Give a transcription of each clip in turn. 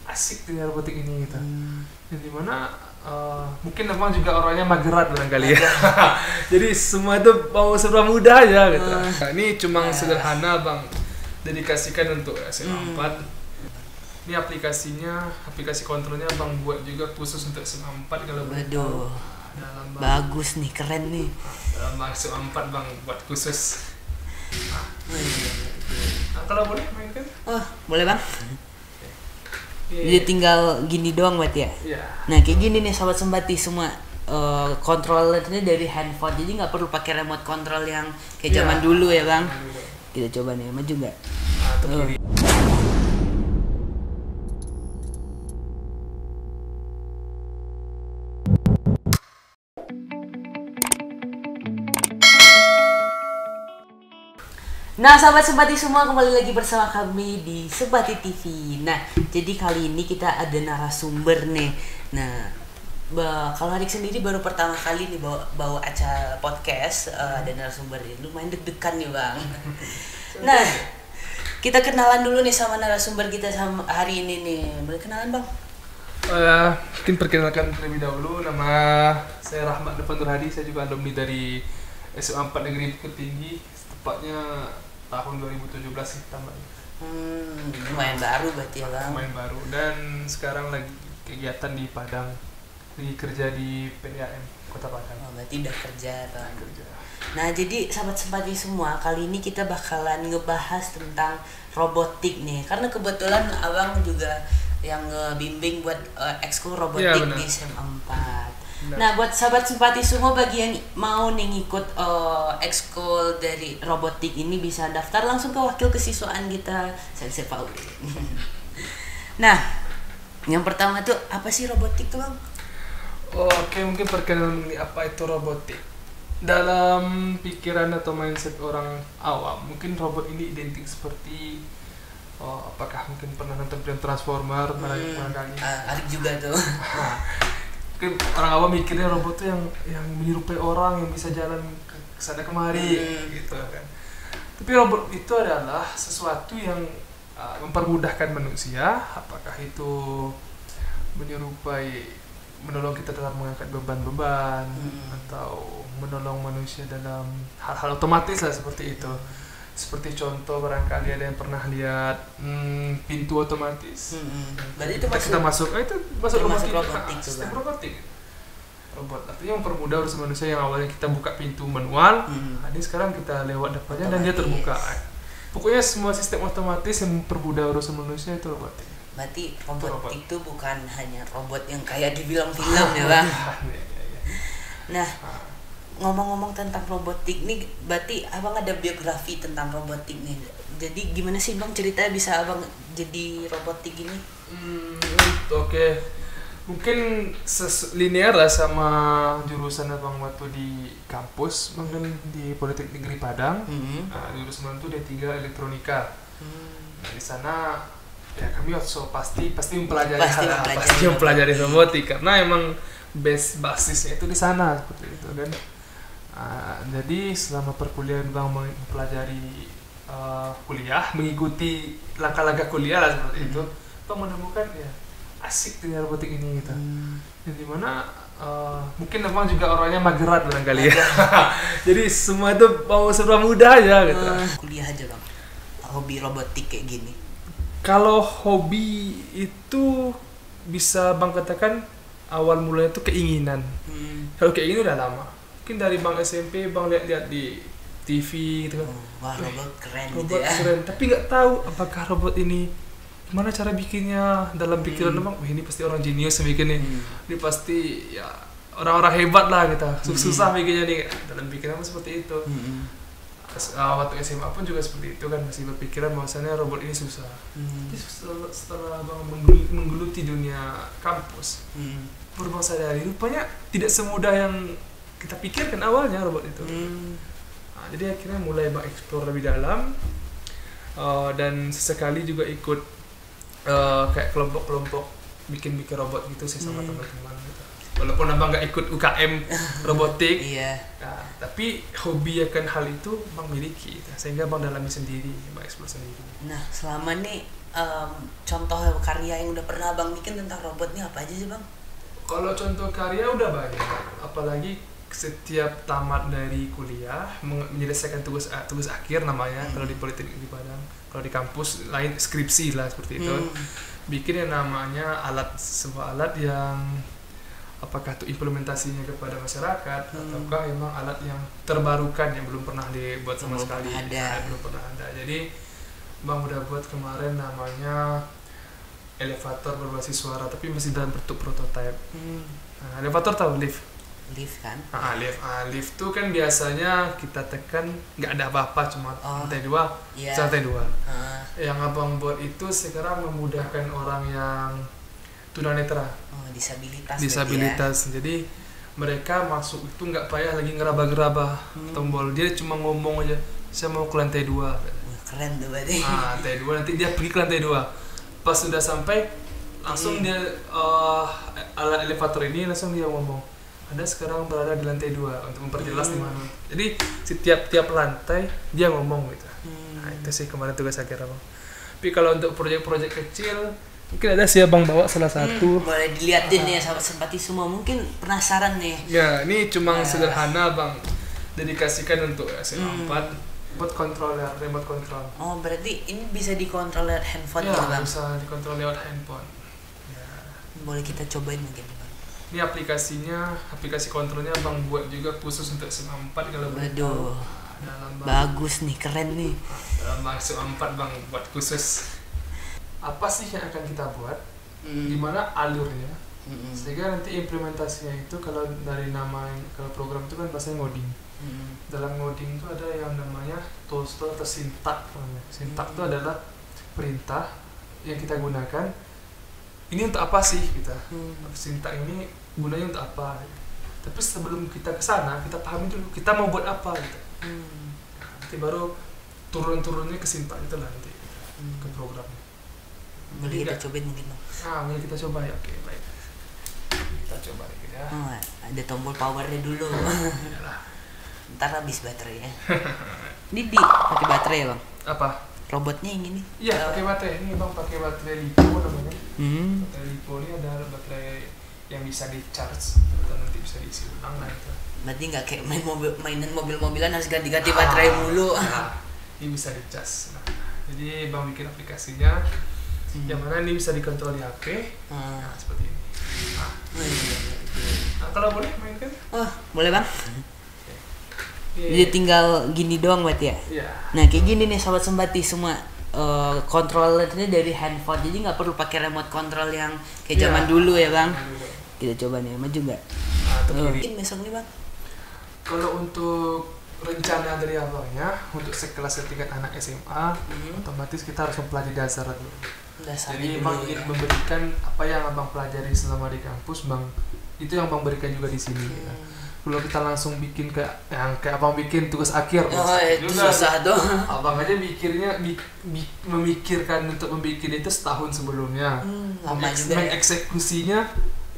asik dunia robotik ini gitu. Yang dimana mungkin abang juga orangnya mageran barangkali ya. Jadi semua itu mau serba mudah aja gitu. Nah, ini cuma sederhana bang, dedikasikan untuk SMA 4. Ini aplikasi kontrolnya bang buat juga khusus untuk SMA 4 kalau boleh tahu. Dalam Bagus nih, keren nih. Dalam SMA 4 bang buat khusus. Nah, kalau boleh mainkan? Oh, boleh bang. Jadi tinggal gini doang berarti ya? Iya. Nah kayak gini nih sobat sembati semua, kontrolernya dari handphone, jadi nggak perlu pakai remote control yang kayak zaman dulu ya bang. Kita coba nih, maju nggak? Nah sahabat Sembati semua, kembali lagi bersama kami di Sembati TV. Nah jadi kali ini kita ada narasumber nih. Nah kalau Adik sendiri baru pertama kali nih bawa acara podcast, ada narasumber ini lumayan deg-degan nih bang. Nah kita kenalan dulu nih sama narasumber kita sama hari ini nih. Boleh kenalan bang? Mungkin perkenalkan terlebih dahulu, nama saya Rahmat Devan Nurhadi. Saya juga alumni dari SMA 4 Negeri Bukit Tinggi, tepatnya tahun 2017 sih tamatnya. Lumayan baru berarti ya bang. Lumayan baru, dan sekarang lagi kegiatan di Padang, lagi kerja di PDAM Kota Padang. Oh, berarti udah kerja bang. Nah jadi sahabat Sembati semua, kali ini kita bakalan ngebahas tentang robotik nih, karena kebetulan abang juga yang ngebimbing buat ekskul robotik di SMA 4. Nah buat sahabat Sembati semua, bagi yang mau nih ngikut ekskul dari robotik ini bisa daftar langsung ke wakil kesiswaan kita, saya Paul. Nah yang pertama tuh apa sih robotik tuh bang? Oke, mungkin perkenalan apa itu robotik. Dalam pikiran atau mindset orang awam, mungkin robot ini identik seperti apakah mungkin pernah nonton film Transformer barangkali? Adik juga tuh. Mungkin orang awam mikirnya robot tuh yang menyerupai orang, yang bisa jalan ke sana kemari gitu kan. Tapi robot itu adalah sesuatu yang mempermudahkan manusia, apakah itu menolong kita dalam mengangkat beban-beban atau menolong manusia dalam hal-hal otomatis lah seperti itu. Seperti contoh barangkali ada yang pernah lihat pintu otomatis. Berarti itu kita masuk robotik. Sistem robotik. Robot artinya mempermudah urusan manusia yang awalnya kita buka pintu manual, ini sekarang kita lewat depannya dan dia terbuka. Pokoknya semua sistem otomatis yang mempermudah urusan manusia itu robotik. Berarti robot itu bukan hanya robot yang kayak di film-film ya bang. Nah ngomong-ngomong tentang robotik nih, berarti abang ada biografi tentang robotik nih. Jadi gimana sih bang ceritanya bisa abang jadi robotik ini? Oke. Mungkin linear lah sama jurusan abang waktu di kampus, mungkin di Politeknik Negeri Padang. Jurusan itu D3 Elektronika. Di sana ya kami pasti mempelajari robotik karena emang basisnya itu di sana seperti itu kan. Jadi selama perkuliahan bang mempelajari kuliah, mengikuti langkah-langkah kuliah lah seperti itu, bang menemukan ya asik dunia robotik ini gitu. Yang dimana mungkin abang juga orangnya mageran barangkali ya. Jadi semua itu mau serba mudah aja gitu. Kuliah aja bang, hobi robotik kayak gini. Kalau hobi itu bisa bang katakan awal mulanya itu keinginan. Kalau kayak gini udah lama. Mungkin dari bang SMP bang lihat-lihat di TV gitu kan. Wah robot keren robot gitu ya. Keren. Tapi nggak tahu apakah robot ini gimana cara bikinnya. Dalam pikiran bang, ini pasti orang jenius yang bikinnya. Ini pasti ya orang-orang hebat lah gitu. Susah bikinnya nih. Dalam pikiran seperti itu. Waktu SMA pun juga seperti itu kan, masih berpikiran bahwasannya robot ini susah. Jadi setelah bang menggeluti dunia kampus, baru bang sadari rupanya tidak semudah yang kita pikirkan awalnya robot itu. Jadi akhirnya mulai bang explore lebih dalam, dan sesekali juga ikut kayak kelompok-kelompok bikin robot gitu sih sama teman-teman gitu. Walaupun abang nggak ikut UKM robotik, tapi hobi akan hal itu bang miliki, sehingga bang dalami sendiri, bang explore sendiri. Nah selama nih contoh karya yang udah pernah abang bikin tentang robot nih apa aja sih bang? Kalau contoh karya udah banyak, apalagi setiap tamat dari kuliah menyelesaikan tugas akhir namanya kalau di Politeknik di Padang, kalau di kampus lain skripsi lah seperti itu. Bikin yang namanya sebuah alat yang apakah itu implementasinya kepada masyarakat ataukah memang alat yang terbarukan yang belum pernah dibuat sama sekali, belum pernah ada. Jadi Bang udah buat kemarin namanya elevator berbasis suara tapi masih dalam bentuk prototype. Nah, elevator tahu lift kan? Lift tuh kan biasanya kita tekan nggak ada apa-apa, cuma lantai 2, lantai 2. Yang abang buat itu sekarang memudahkan orang yang tunanetra, disabilitas. Jadi mereka masuk itu nggak payah lagi ngeraba-geraba tombol, dia cuma ngomong aja saya mau ke lantai 2. Keren tuh berarti. Lantai 2, nanti dia pergi ke lantai 2. Pas sudah sampai langsung dia alat elevator ini langsung dia ngomong Anda sekarang berada di lantai 2 untuk memperjelas di mana. Jadi setiap lantai dia ngomong gitu. Nah itu sih kemarin tugas akhir abang. Tapi kalau untuk proyek-proyek kecil mungkin ada sih abang bawa salah satu. Boleh dilihatin ya sahabat simpati semua, mungkin penasaran nih. Ya ini cuma sederhana bang, dedikasikan untuk SMA 4 buat controller, remote control. Oh berarti ini bisa dikontrol lewat handphone ya, gitu bang? Bisa dikontrol lewat handphone. Ya. Boleh kita cobain mungkin bang? Ini aplikasi kontrolnya bang buat juga khusus untuk SMA 4 kalau Waduh, bagus nih, keren nih. Dalam SMA 4 bang buat khusus. Apa sih yang akan kita buat? Gimana alurnya? Sehingga nanti implementasinya itu kalau dari kalau program itu kan bahasanya ngoding. Dalam ngoding itu ada yang namanya tools atau syntax. Syntax itu adalah perintah yang kita gunakan. Ini untuk apa sih kita? Syntax ini gunanya untuk apa? Tapi sebelum kita ke sana, kita pahami dulu kita mau buat apa gitu. Nanti baru turun-turunnya ke syntax itu nanti ke programnya. Boleh kita cobain mungkin bang? Boleh kita coba ya. Oke, baik. Kita coba ya. Ada tombol powernya dulu. Iyalah. Ntar habis baterainya. Ini pakai baterai ya bang? Apa? Robotnya yang ini? Iya, pakai baterai. Ini bang pakai baterai LiPo namanya. Baterai LiPo ini ada baterai yang bisa di charge atau nanti bisa diisi ulang lah itu. Berarti nggak kayak mainan mobil-mobilan harus ganti-ganti baterai mulu. Ini bisa di charge. Nah, jadi bang bikin aplikasinya yang mana ini bisa dikontrol di HP. Nah, seperti ini. Nah, kalau boleh mainkan? Boleh bang. Jadi tinggal gini doang berarti ya? Iya. Nah kayak gini nih sahabat sembati semua, kontrolernya dari handphone, jadi nggak perlu pakai remote control yang kayak zaman dulu ya bang. Kita coba nih, maju nggak? Mungkin besok nih bang. Kalau untuk rencana dari abangnya untuk sekelas tingkat anak SMA, otomatis kita harus mempelajari dasar dulu. Jadi bang ingin memberikan apa yang abang pelajari selama di kampus, bang itu yang bang berikan juga di sini. Kalau kita langsung bikin kayak abang bikin tugas akhir, itu susah tuh. Abang aja memikirkan untuk membuat itu setahun sebelumnya, mengeksekusinya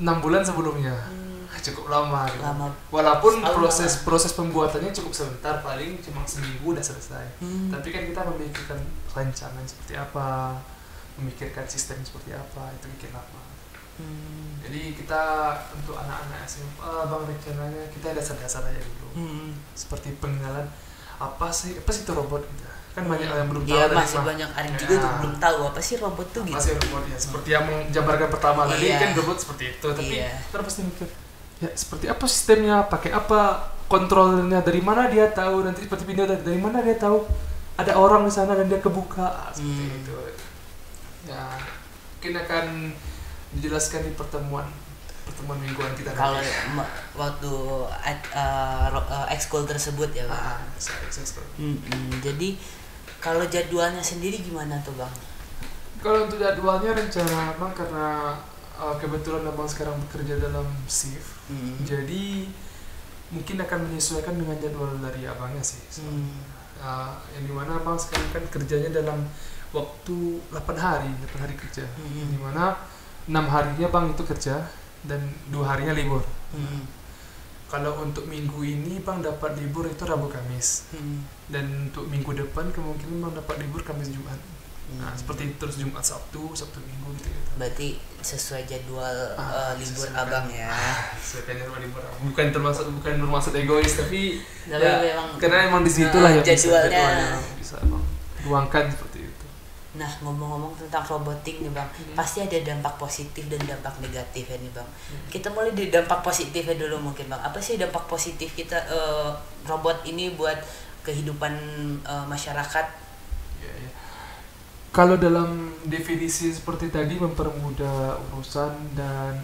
6 bulan sebelumnya, cukup lama. Gitu. Walaupun proses pembuatannya cukup sebentar, paling cuma seminggu udah selesai. Tapi kan kita memikirkan rancangan seperti apa, memikirkan sistem seperti apa, itu bikin lama. Jadi kita untuk anak-anak SMA bang rencananya kita dasar-dasar aja dulu, seperti pengenalan apa sih itu robot gitu. Kan banyak yang belum tahu. Masih banyak orang juga tuh belum tahu apa sih robot tuh gitu. Masih robot ya, seperti yang menjabarkan pertama tadi kan robot seperti itu, tapi terus pasti mikir ya seperti apa sistemnya, pakai apa kontrolnya, dari mana dia tahu, nanti seperti video dari mana dia tahu ada orang di sana dan dia kebuka seperti itu. Ya mungkin akan dijelaskan di pertemuan mingguan kita. Kalau waktu ekskul tersebut ya bang. Jadi kalau jadwalnya sendiri gimana tuh bang? Kalau untuk jadwalnya rencana abang karena kebetulan abang sekarang bekerja dalam shift, jadi mungkin akan menyesuaikan dengan jadwal dari abangnya sih. Yang dimana abang sekarang kan kerjanya dalam waktu 8 hari kerja, dimana 6 harinya bang itu kerja dan 2 harinya libur. Kalau untuk minggu ini bang dapat libur itu Rabu Kamis, dan untuk minggu depan kemungkinan bang dapat libur Kamis Jumat. Nah, seperti itu terus Jumat Sabtu Minggu gitu. Berarti sesuai jadwal libur abang ya. Sesuai jadwal libur. Bukan bermaksud egois tapi ya, memang karena emang di situ lah ya jadwalnya bisa abang luangkan seperti itu. Nah, ngomong-ngomong tentang robotik nih bang, pasti ada dampak positif dan dampak negatif ya nih bang. Kita mulai dari dampak positifnya dulu mungkin bang. Apa sih dampak positif kita robot ini buat kehidupan masyarakat? Ya. Kalau dalam definisi seperti tadi mempermudah urusan dan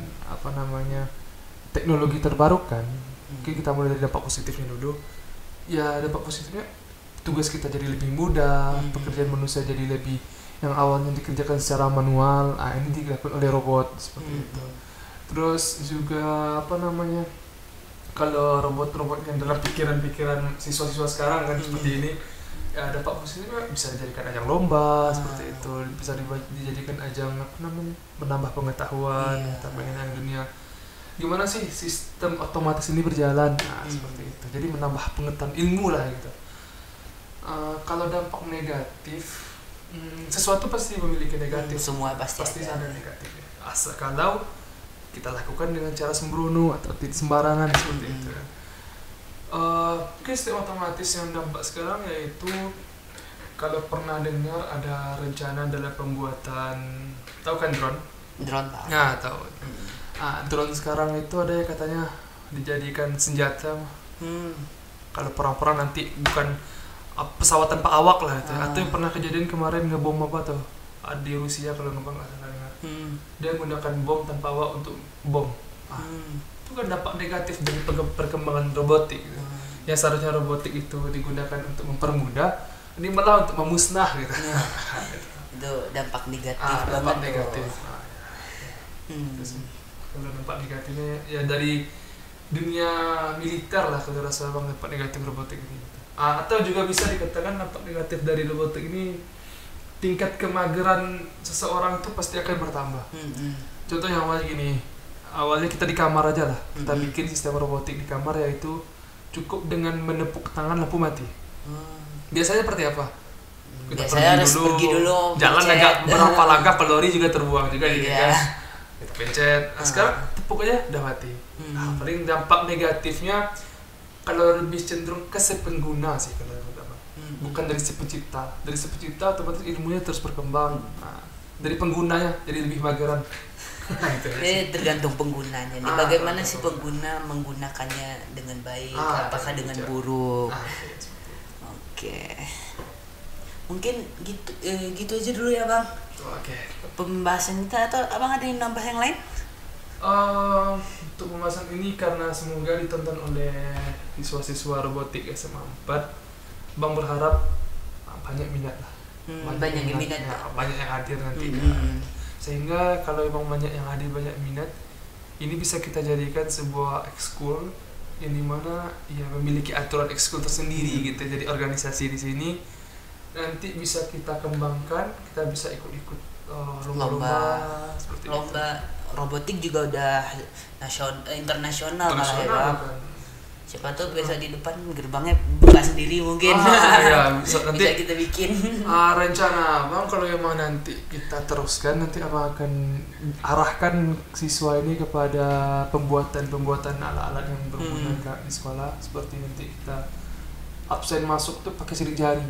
teknologi terbarukan, mungkin kita mulai dari dampak positifnya dulu. Ya dampak positifnya tugas kita jadi lebih mudah, pekerjaan manusia jadi lebih yang awalnya dikerjakan secara manual, ini dilakukan oleh robot seperti itu. Terus juga kalau robot-robot yang dalam pikiran siswa-siswa sekarang kan seperti ini, ya dampak positifnya bisa dijadikan ajang lomba seperti itu, bisa dijadikan ajang menambah pengetahuan, mengenai dunia. Gimana sih sistem otomatis ini berjalan? Seperti itu. Jadi menambah pengetahuan ilmu lah gitu. Kalau dampak negatif, sesuatu pasti memiliki negatif. Semua pasti ada negatifnya. Asal kalau kita lakukan dengan cara sembrono atau tidak sembarangan seperti itu. Mungkin sistem otomatis yang dampak sekarang yaitu kalau pernah dengar ada rencana dalam pembuatan, tahu kan drone tahu. Nah, tahu. Drone sekarang itu ada yang katanya dijadikan senjata. Kalau perang-perang nanti bukan pesawat tanpa awak lah itu. Atau yang pernah kejadian kemarin ngebom apa tuh di Rusia kalau ngebom nggak salah dengar. Dia menggunakan bom tanpa awak untuk bom. Itu kan dampak negatif dari perkembangan robotik gitu. Yang seharusnya robotik itu digunakan untuk mempermudah, ini malah untuk memusnah gitu. Itu dampak negatif dampak negatif. Kalau dampak negatifnya ya dari dunia militer lah, kalau rasa bang dampak negatif robotik ini. Atau juga bisa dikatakan dampak negatif dari robotik ini, tingkat kemageran seseorang itu pasti akan bertambah. Contoh yang awalnya kita di kamar aja lah, kita bikin sistem robotik di kamar, yaitu cukup dengan menepuk tangan lampu mati. Biasanya seperti apa? Kita biasanya harus pergi dulu jalan agak berapa langkah, kalori juga terbuang juga gitu kan. Kita pencet. Sekarang tepuk aja udah mati. Paling dampak negatifnya kalau lebih cenderung ke si pengguna sih kalau bukan dari si pencipta. Dari si pencipta otomatis ilmunya terus berkembang. Dari penggunanya jadi lebih mageran. Jadi tergantung penggunanya nih. Bagaimana si pengguna menggunakannya dengan baik, apakah dengan buruk. Oke. Mungkin gitu aja dulu ya bang. Pembahasan kita, atau abang ada yang nambah yang lain? Untuk pembahasan ini karena semoga ditonton oleh siswa-siswa robotik SMA 4, bang berharap banyak minat lah. Banyak yang minat. Banyak yang hadir nanti. Sehingga kalau memang banyak yang hadir, banyak minat, ini bisa kita jadikan sebuah ekskul yang dimana ya memiliki aturan ekskul tersendiri gitu. Jadi organisasi di sini nanti bisa kita kembangkan, kita bisa ikut-ikut lomba seperti lomba itu. Robotik juga udah internasional malah ya bang. Siapa tuh biasa di depan gerbangnya buka sendiri mungkin. Nanti bisa kita bikin. Rencana bang kalau memang nanti kita teruskan, nanti abang akan arahkan siswa ini kepada pembuatan alat-alat yang berguna di sekolah, seperti nanti kita absen masuk tuh pakai sidik jari.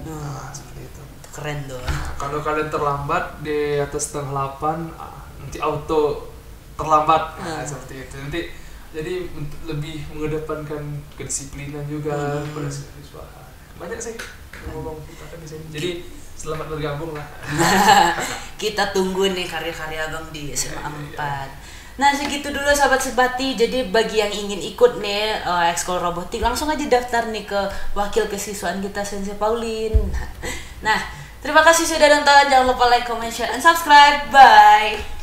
Seperti itu. Keren tuh. Kalau kalian terlambat di atas setengah 8, nanti auto terlambat. Seperti itu. Nanti jadi untuk lebih mengedepankan kedisiplinan juga pada siswa. Banyak sih ngomong kita di sini. Jadi selamat bergabung lah. Kita tunggu nih karya-karya abang di SMA 4. Nah segitu dulu sahabat sebati. Jadi bagi yang ingin ikut nih ekskul robotik, langsung aja daftar nih ke wakil kesiswaan kita Sensei Pauline. Nah terima kasih sudah nonton. Jangan lupa like, comment, share, and subscribe. Bye.